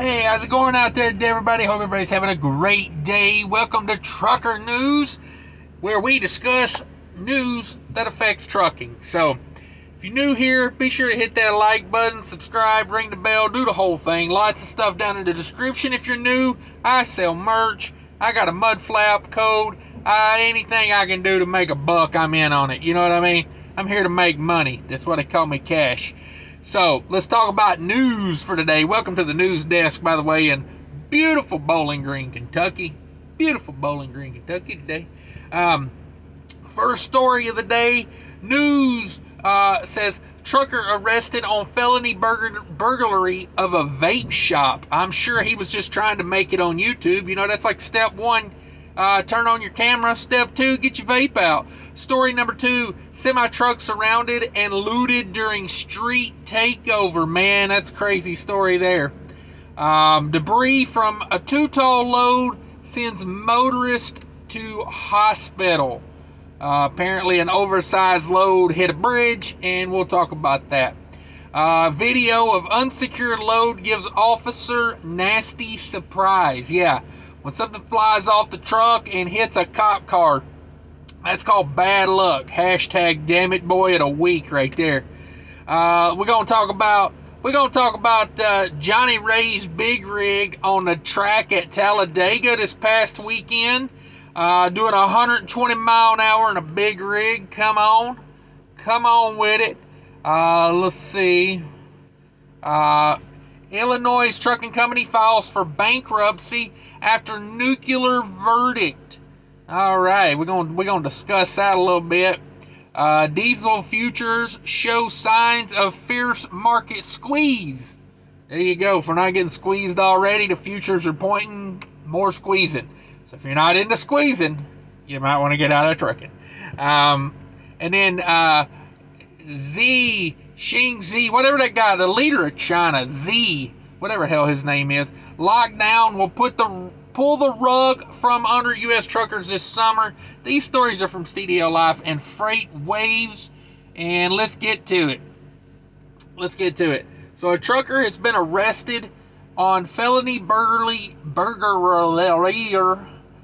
Hey, how's it going out there today, everybody? Hope everybody's having a great day. Welcome to Trucker News, where we discuss news that affects trucking. So, if you're new here, be sure to hit that like button, subscribe, ring the bell, do the whole thing. Lots of stuff down in the description. If you're new, I sell merch. I got a Mudflap code. Anything I can do to make a buck, I'm in on it. You know what I mean? I'm here to make money. That's why they call me Cash. So, let's talk about news for today. Welcome to the news desk, by the way, in beautiful Bowling Green, Kentucky. Beautiful Bowling Green, Kentucky today. First story of the day, news says trucker arrested on felony burglary of a vape shop. I'm sure he was just trying to make it on YouTube. You know, that's like step one, turn on your camera. Step two, get your vape out. Story number two, semi-truck surrounded and looted during street takeover. Man, that's a crazy story there. Debris from a too-tall load sends motorist to hospital. Apparently an oversized load hit a bridge, and we'll talk about that. Video of unsecured load gives officer nasty surprise. Yeah, when something flies off the truck and hits a cop car, that's called bad luck. Hashtag dammitboy of the week right there. We're gonna talk about Johnny Ray's big rig on the track at Talladega this past weekend. Doing 120 mile an hour in a big rig. Come on with it. Let's see. Illinois trucking company files for bankruptcy after nuclear verdict. All right, we're gonna discuss that a little bit. Diesel futures show signs of fierce market squeeze. There you go. If we're not getting squeezed already, the futures are pointing more squeezing. So if you're not into squeezing, you might want to get out of trucking. And then Xing Z, whatever that guy, the leader of China, Z, whatever the hell his name is, lockdown will pull the rug from under U.S. truckers this summer. These stories are from CDL Life and Freight Waves, and let's get to it. So a trucker has been arrested on felony burglary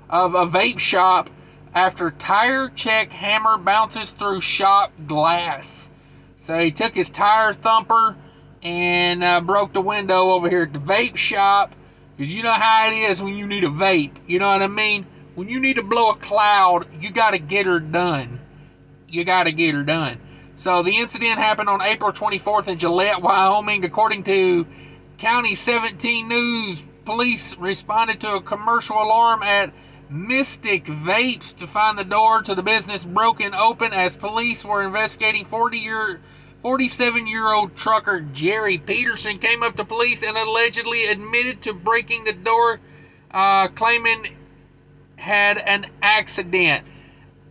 of a vape shop after tire check hammer bounces through shop glass. So he took his tire thumper and broke the window over here at the vape shop. Because you know how it is when you need a vape. You know what I mean? When you need to blow a cloud, you got to get her done. So the incident happened on April 24th in Gillette, Wyoming. According to County 17 News, police responded to a commercial alarm at Mystic Vapes to find the door to the business broken open as police were investigating 47-year-old trucker Jerry Peterson came up to police and allegedly admitted to breaking the door, claiming had an accident.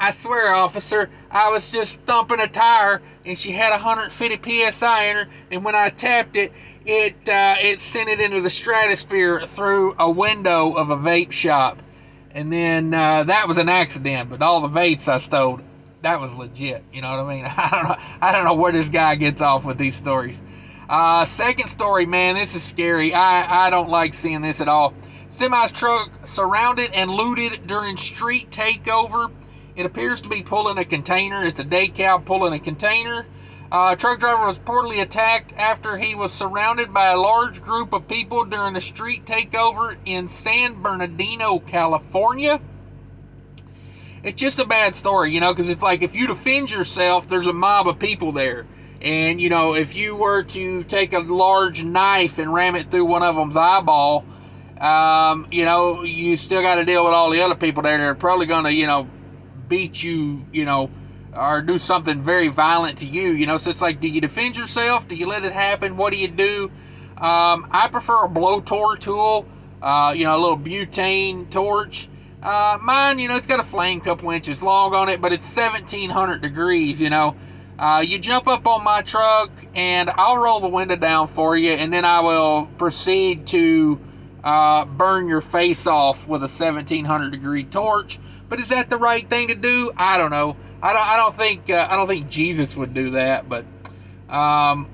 I swear, officer, I was just thumping a tire and she had 150 psi in her, and when I tapped it, it sent it into the stratosphere through a window of a vape shop. And then that was an accident, but all the vapes I stole, that was legit. You know what I mean? I don't know where this guy gets off with these stories. Second story, man, this is scary. I don't like seeing this at all. Semi-truck surrounded and looted during street takeover. It appears to be pulling a container. It's a decal pulling a container. Truck driver was reportedly attacked after he was surrounded by a large group of people during a street takeover in San Bernardino, California. It's just a bad story, you know, because it's like if you defend yourself, there's a mob of people there. And, you know, if you were to take a large knife and ram it through one of them's eyeball, you know, you still got to deal with all the other people there. They're probably going to, you know, beat you, you know, or do something very violent to you, you know. So it's like, do you defend yourself? Do you let it happen? What do you do? I prefer a blowtorch tool, you know, a little butane torch. Mine, you know, it's got a flame couple inches long on it, but it's 1700 degrees, you know. You jump up on my truck and I'll roll the window down for you, and then I will proceed to burn your face off with a 1700 degree torch. But is that the right thing to do? I don't know. I don't think Jesus would do that, but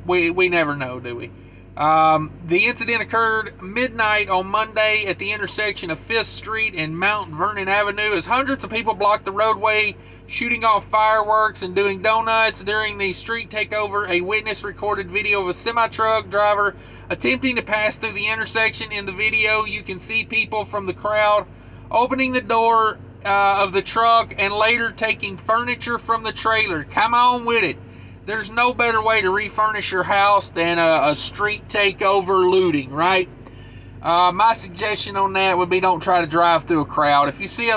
we never know, do we? The incident occurred midnight on Monday at the intersection of 5th Street and Mount Vernon Avenue as hundreds of people blocked the roadway, shooting off fireworks and doing donuts. During the street takeover, a witness recorded video of a semi-truck driver attempting to pass through the intersection. In the video, you can see people from the crowd opening the door of the truck and later taking furniture from the trailer. Come on with it. There's no better way to refurnish your house than a street takeover looting, right? My suggestion on that would be don't try to drive through a crowd. If you see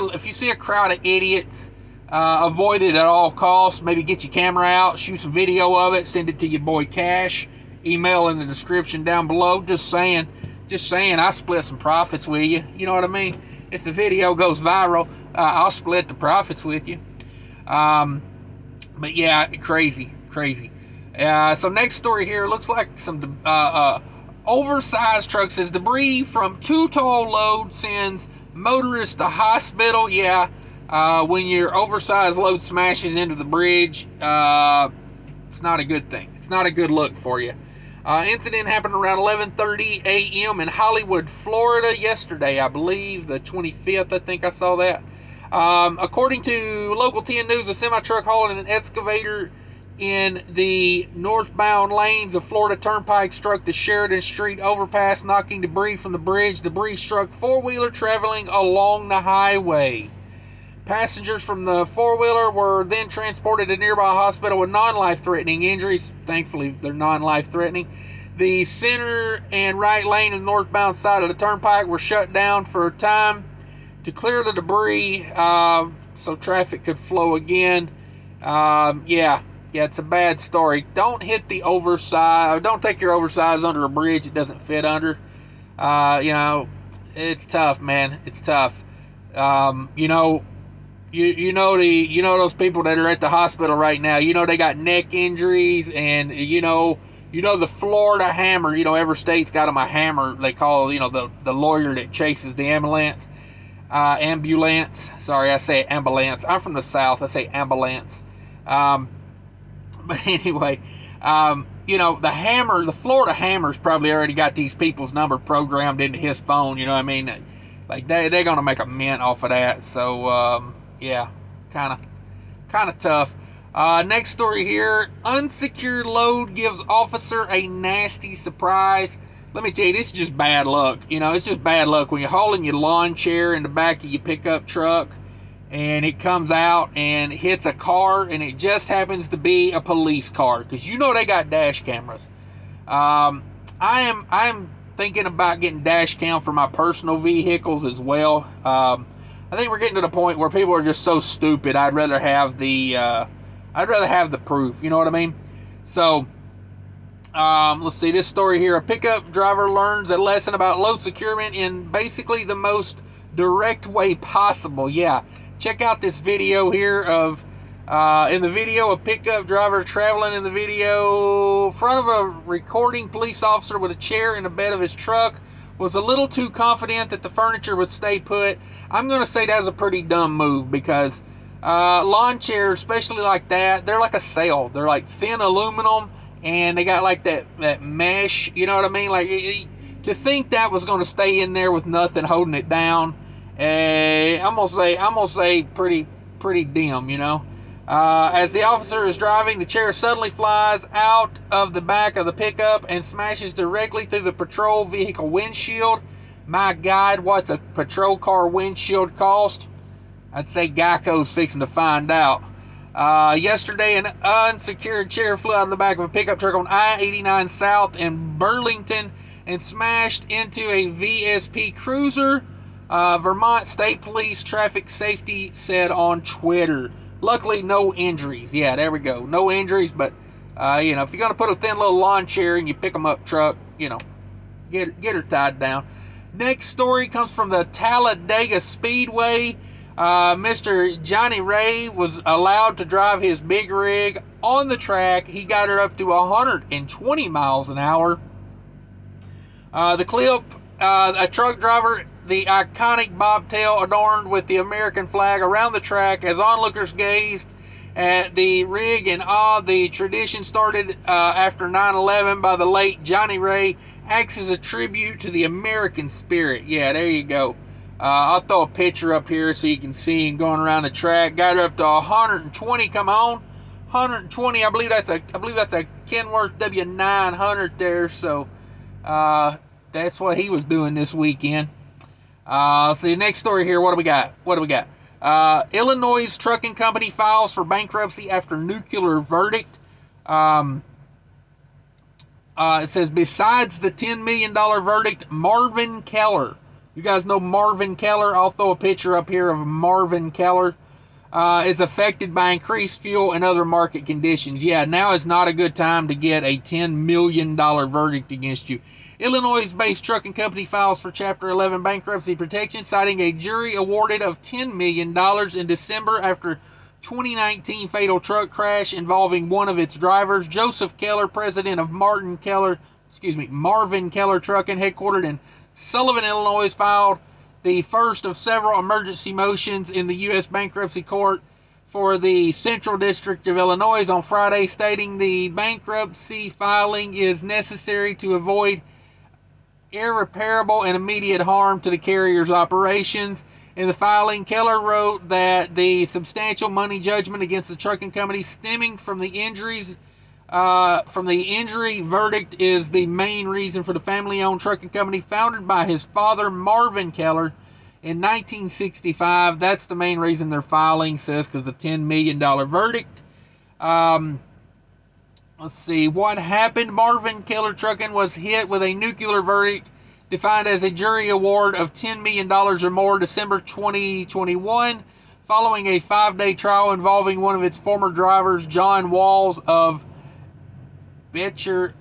a crowd of idiots, avoid it at all costs. Maybe get your camera out, shoot some video of it, send it to your boy Cash. Email in the description down below. Just saying, I split some profits with you. You know what I mean? If the video goes viral, I'll split the profits with you. But yeah, crazy. So next story here, looks like some oversized truck. Says debris from too tall load sends motorist to hospital. Yeah, when your oversized load smashes into the bridge, it's not a good thing. It's not a good look for you. Incident happened around 11:30 a.m. in Hollywood, Florida yesterday, I believe, the 25th. I think I saw that. According to Local 10 News, a semi-truck hauling an excavator in the northbound lanes of Florida Turnpike struck the Sheridan Street overpass, knocking debris from the bridge. Debris struck four-wheeler traveling along the highway. Passengers from the four-wheeler were then transported to a nearby hospital with non-life-threatening injuries. Thankfully, they're non-life-threatening. The center and right lane of the northbound side of the turnpike were shut down for a time to clear the debris so traffic could flow again. Yeah, it's a bad story. Don't hit the oversized. Don't take your oversized under a bridge it doesn't fit under. It's tough, man. It's tough. You know those people that are at the hospital right now. They got neck injuries, and the Florida hammer. Every state's got them a hammer. They call the lawyer that chases the ambulance. Ambulance. Sorry, I say ambulance. I'm from the South. I say ambulance. But anyway, the hammer, the Florida hammer's probably already got these people's number programmed into his phone. You know what I mean? Like they're gonna make a mint off of that. So yeah, kind of tough. Next story here: unsecured load gives officer a nasty surprise. Let me tell you, this is just bad luck. It's just bad luck when you're hauling your lawn chair in the back of your pickup truck, and it comes out and hits a car, and it just happens to be a police car, because they got dash cameras. I am thinking about getting dash cam for my personal vehicles as well. I think we're getting to the point where people are just so stupid. I'd rather have the proof. You know what I mean? So let's see this story here. A pickup driver learns a lesson about load securement in basically the most direct way possible. Yeah. Check out this video here of, in the video, a pickup driver traveling in the video in front of a recording police officer with a chair in the bed of his truck was a little too confident that the furniture would stay put. I'm going to say that's a pretty dumb move, because lawn chairs, especially like that, they're like a sail. They're like thin aluminum, and they got like that mesh, you know what I mean? Like, to think that was going to stay in there with nothing holding it down, I'm gonna say pretty dim, As the officer is driving, the chair suddenly flies out of the back of the pickup and smashes directly through the patrol vehicle windshield. My God, what's a patrol car windshield cost? I'd say Geico's fixing to find out. Yesterday, an unsecured chair flew out of the back of a pickup truck on I-89 South in Burlington and smashed into a VSP Cruiser. Vermont State Police Traffic Safety said on Twitter. Luckily, no injuries. Yeah, there we go. No injuries, but, if you're going to put a thin little lawn chair in your pick-em-up truck, get her tied down. Next story comes from the Talladega Speedway. Mr. Johnny Ray was allowed to drive his big rig on the track. He got her up to 120 miles an hour. The clip, a truck driver, the iconic bobtail adorned with the American flag around the track as onlookers gazed at the rig, and the tradition started after 9/11 by the late Johnny Ray, acts as a tribute to the American spirit. Yeah, there you go. I'll throw a picture up here so you can see him going around the track. Got up to 120. Come on, 120. I believe that's a Kenworth W900 there. So that's what he was doing this weekend. See, next story here. What do we got? Illinois trucking company files for bankruptcy after nuclear verdict. It says, besides the $10 million verdict, Marvin Keller. You guys know Marvin Keller? I'll throw a picture up here of Marvin Keller. Is affected by increased fuel and other market conditions. Yeah, now is not a good time to get a $10 million verdict against you. Illinois-based trucking company files for Chapter 11 bankruptcy protection, citing a jury awarded of $10 million in December after 2019 fatal truck crash involving one of its drivers. Joseph Keller, president of Marvin Keller Trucking, headquartered in Sullivan, Illinois, filed the first of several emergency motions in the U.S. Bankruptcy Court for the Central District of Illinois on Friday, stating the bankruptcy filing is necessary to avoid irreparable and immediate harm to the carrier's operations. In the filing, Keller wrote that the substantial money judgment against the trucking company stemming from the injury verdict is the main reason for the family-owned trucking company founded by his father, Marvin Keller, in 1965. That's the main reason they're filing, says, because the $10 million verdict. Let's see, what happened? Marvin Keller Trucking was hit with a nuclear verdict defined as a jury award of $10 million or more December 2021, following a 5-day trial involving one of its former drivers, John Walls of Beecher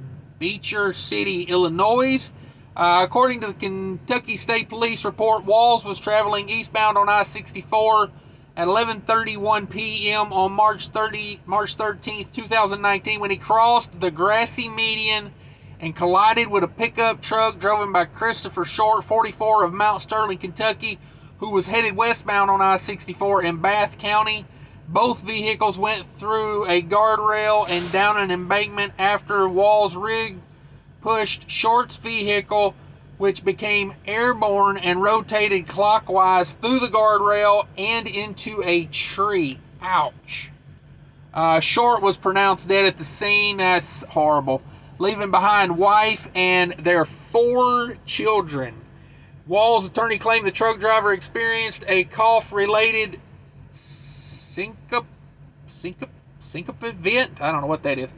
City, Illinois. According to the Kentucky State Police report, Walls was traveling eastbound on I-64 at 11:31 p.m. on March 13th, 2019, when he crossed the grassy median and collided with a pickup truck driven by Christopher Short, 44, of Mount Sterling, Kentucky, who was headed westbound on I-64 in Bath County. Both vehicles went through a guardrail and down an embankment after Wall's rig pushed Short's vehicle, which became airborne and rotated clockwise through the guardrail and into a tree. Ouch. Short was pronounced dead at the scene. That's horrible. Leaving behind wife and their 4 children. Wall's attorney claimed the truck driver experienced a cough-related syncope event. I don't know what that is.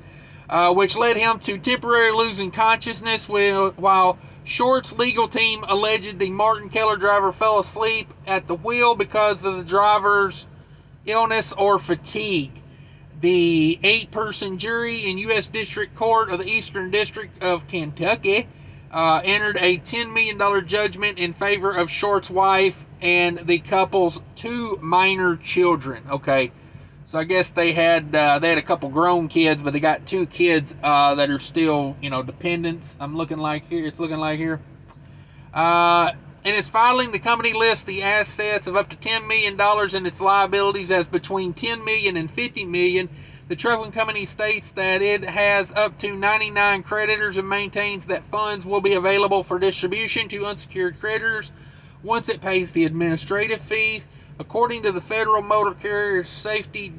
Which led him to temporarily losing consciousness, while Short's legal team alleged the Martin Keller driver fell asleep at the wheel because of the driver's illness or fatigue. The 8-person jury in U.S. District Court of the Eastern District of Kentucky entered a $10 million judgment in favor of Short's wife and the couple's 2 minor children. Okay, so I guess they had a couple grown kids, but they got 2 kids that are still, dependents. It's looking like here. In its filing, the company lists the assets of up to $10 million and its liabilities as between $10 million and $50 million. The trucking company states that it has up to 99 creditors and maintains that funds will be available for distribution to unsecured creditors once it pays the administrative fees. According to the Federal Motor Carrier Safer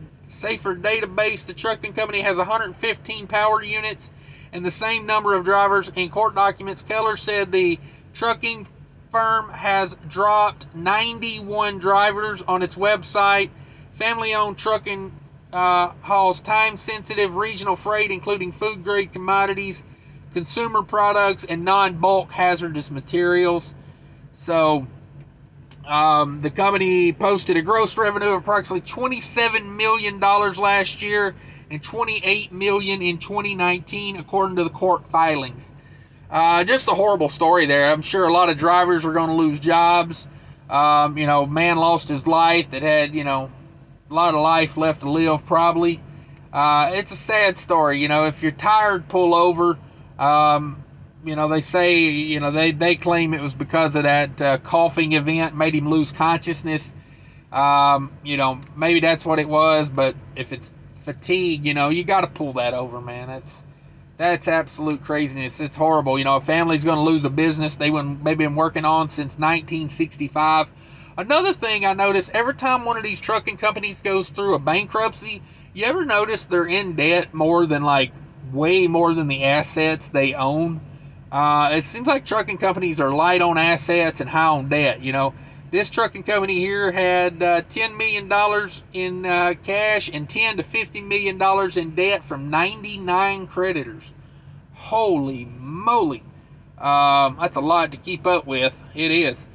database, the trucking company has 115 power units and the same number of drivers. In court documents, Keller said the trucking firm has dropped 91 drivers on its website. Family-owned trucking hauls time-sensitive regional freight, including food-grade commodities, consumer products, and non-bulk hazardous materials. So, the company posted a gross revenue of approximately $27 million last year and $28 million in 2019, according to the court filings. Just a horrible story there. I'm sure a lot of drivers are going to lose jobs. Man lost his life that had, a lot of life left to live probably. It's a sad story. If you're tired, pull over. They say, they claim it was because of that coughing event made him lose consciousness. Maybe that's what it was, but if it's fatigue, you got to pull that over, man. That's absolute craziness. It's horrible. A family's going to lose a business they've been working on since 1965. Another thing I notice, every time one of these trucking companies goes through a bankruptcy, you ever notice they're in debt way more than the assets they own? It seems like trucking companies are light on assets and high on debt. This trucking company here had $10 million in cash and $10 to $50 million in debt from 99 creditors. Holy moly. That's a lot to keep up with. It is.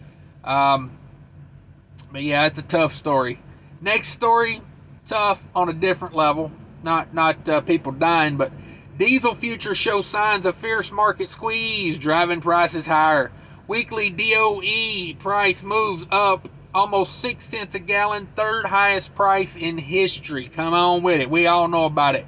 But yeah, it's a tough story. Next story, tough on a different level. Not people dying, but diesel futures show signs of fierce market squeeze, driving prices higher. Weekly DOE price moves up almost 6 cents a gallon, third highest price in history. Come on with it. We all know about it.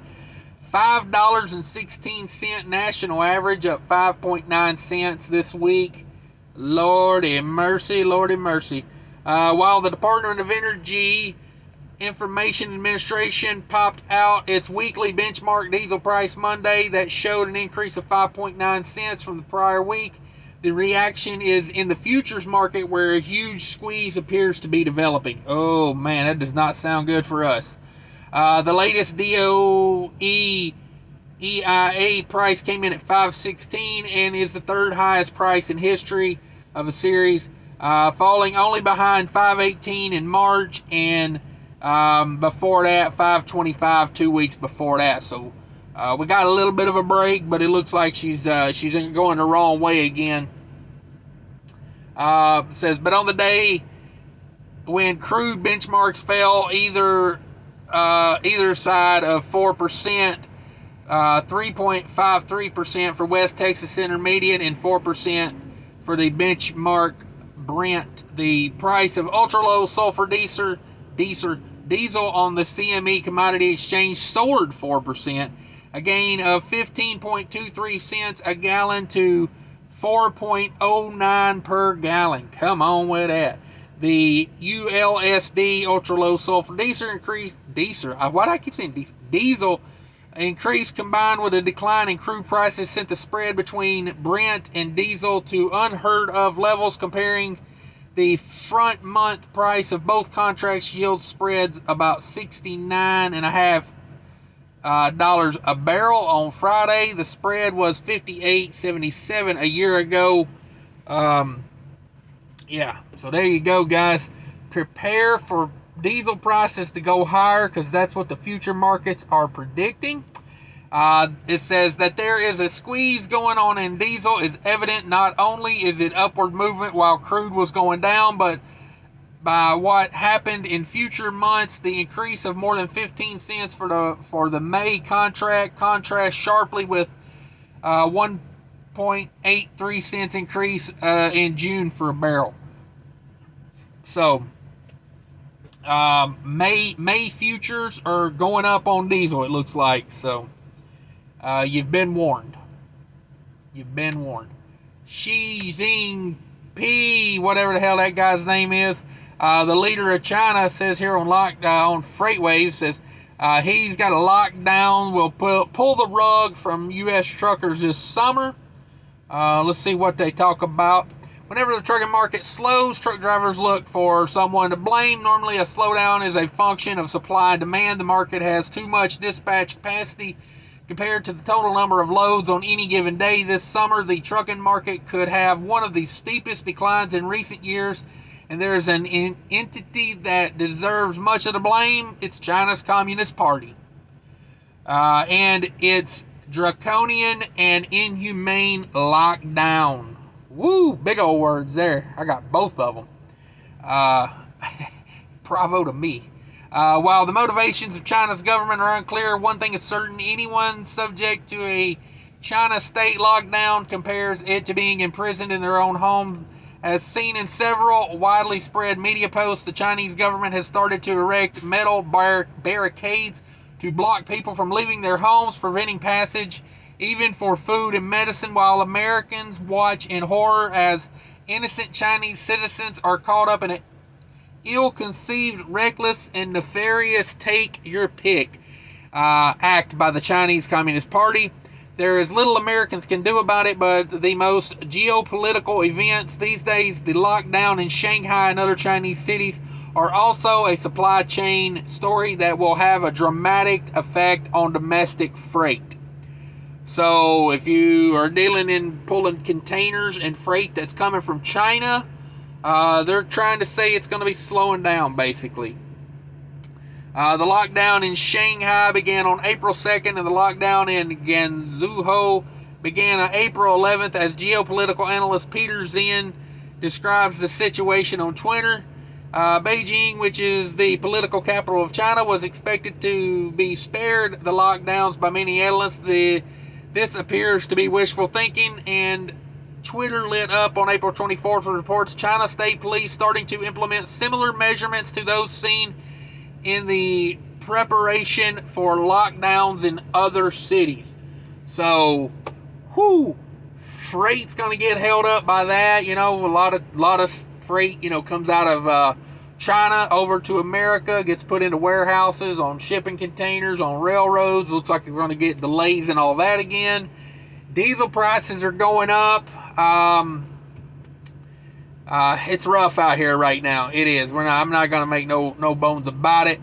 $5.16 national average, up 5.9 cents this week. Lordy mercy, Lordy mercy. While the Department of Energy Information Administration popped out its weekly benchmark diesel price Monday that showed an increase of 5.9 cents from the prior week, the reaction is in the futures market where a huge squeeze appears to be developing. Oh man, that does not sound good for us. The latest DOE EIA price came in at $5.16 and is the third highest price in history of a series, falling only behind $5.18 in March and before that $5.25 2 weeks before that. So we got a little bit of a break, but it looks like she's going the wrong way again. Says, but on the day when crude benchmarks fell either side of 4%, 3.53% for West Texas Intermediate and 4% for the benchmark Brent. The price of ultra-low sulfur diesel on the CME Commodity Exchange soared 4%, a gain of 15.23 cents a gallon to 4.09 per gallon. Come on with that. The ULSD ultra-low sulfur diesel increase combined with a decline in crude prices sent the spread between Brent and diesel to unheard of levels. Comparing the front month price of both contracts yields spreads about $69.50 a barrel. On Friday, the spread was $58.77 a year ago. So there you go, guys. Prepare for diesel prices to go higher because that's what the future markets are predicting. It says that there is a squeeze going on in diesel is evident. Not only is it upward movement while crude was going down, but by what happened in future months, the increase of more than 15 cents for the May contract contrasts sharply with 1.83 cents increase in June for a barrel. So May futures are going up on diesel, it looks like. So you've been warned. Xi Jinping, whatever the hell that guy's name is, the leader of China, says here on FreightWave, says he's got a lockdown. Will pull the rug from U.S. truckers this summer. Let's see what they talk about. Whenever the trucking market slows, truck drivers look for someone to blame. Normally, a slowdown is a function of supply and demand. The market has too much dispatch capacity compared to the total number of loads on any given day. This summer, the trucking market could have one of the steepest declines in recent years, and there's an entity that deserves much of the blame. It's China's Communist Party. And its draconian and inhumane lockdown. Woo, big old words there. I got both of them. Bravo to me. While the motivations of China's government are unclear, one thing is certain: anyone subject to a China state lockdown compares it to being imprisoned in their own home. As seen in several widely spread media posts, the Chinese government has started to erect metal barricades to block people from leaving their homes, preventing passage even for food and medicine, while Americans watch in horror as innocent Chinese citizens are caught up in ill-conceived, reckless, and nefarious take your pick act by the Chinese Communist Party. There is little Americans can do about it, but the most geopolitical events these days, the lockdown in Shanghai and other Chinese cities, are also a supply chain story that will have a dramatic effect on domestic freight. So if you are dealing in pulling containers and freight that's coming from China, they're trying to say it's going to be slowing down, basically. The lockdown in Shanghai began on April 2nd, and the lockdown in Guangzhou began on April 11th, as geopolitical analyst Peter Zinn describes the situation on Twitter. Beijing, which is the political capital of China, was expected to be spared the lockdowns by many analysts. This appears to be wishful thinking, and Twitter lit up on April 24th with reports China State Police starting to implement similar measurements to those seen in the preparation for lockdowns in other cities. So, freight's going to get held up by that. You know, a lot of freight, comes out of China over to America, gets put into warehouses, on shipping containers, on railroads. Looks like we're going to get delays and all that again. Diesel prices are going up. It's rough out here right now. It is. I'm not going to make no bones about it.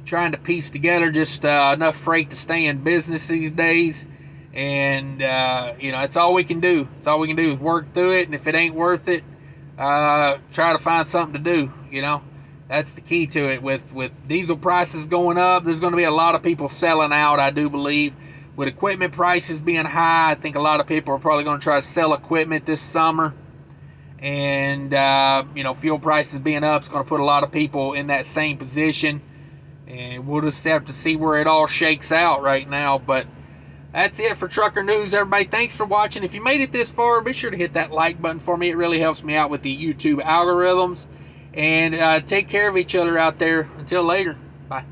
Trying to piece together just enough freight to stay in business these days. And, that's all we can do. It's all we can do is work through it. And if it ain't worth it, try to find something to do. That's the key to it. With diesel prices going up, there's going to be a lot of people selling out, I do believe. With equipment prices being high, I think a lot of people are probably going to try to sell equipment this summer. And, fuel prices being up is going to put a lot of people in that same position. And we'll just have to see where it all shakes out right now. But that's it for Trucker News, everybody. Thanks for watching. If you made it this far, be sure to hit that like button for me. It really helps me out with the YouTube algorithms. And take care of each other out there. Until later. Bye.